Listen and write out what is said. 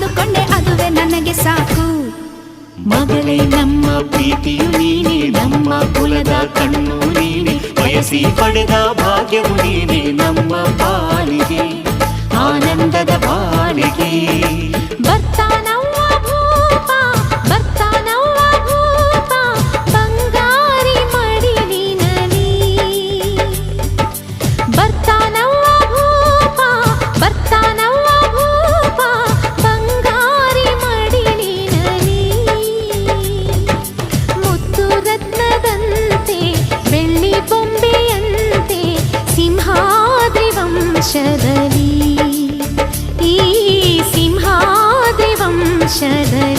ಅಂದುಕೊಂಡೆ ಅದುವೇ ನನಗೆ ಸಾಕು. ಮಗಳೇ ನಮ್ಮ ಪ್ರೀತಿಯು ನೀನೆ, ನಮ್ಮ ಕುಲದ ಕಣ್ಣು ನೀನೆ, ಬಯಸಿ ಪಡೆದ ಭಾಗ್ಯವು ನೀನೆ, ನಮ್ಮ ಬಾಳಿಗೆ ಆನಂದದ ಬಾಳಿಗೆ. ಬರ್ತಾನವ್ವ ಭೂಪ, ಬರ್ತಾನವ್ವ ಭೂಪ, ಬಂಗಾರಿ ಮಡಿಲಿನಲಿ. ಬರ್ತಾನವ್ವ ಭೂಪ, ಬರ್ತಾನವ್ವ ಭೂಪ, ಬಂಗಾರಿ ಮಡಿಲಿನಲಿ. ಮುತ್ತು ರತ್ನದಂತೆ ಬೆಳ್ಳಿ ಬೊಂಬೆಯಂತೆ ಸಿಂಹಾದ್ರಿ ವಂಶದಲ್ಲಿ, ಈ ಸಿಂಹಾದ್ರಿ ವಂಶದಲ್ಲಿ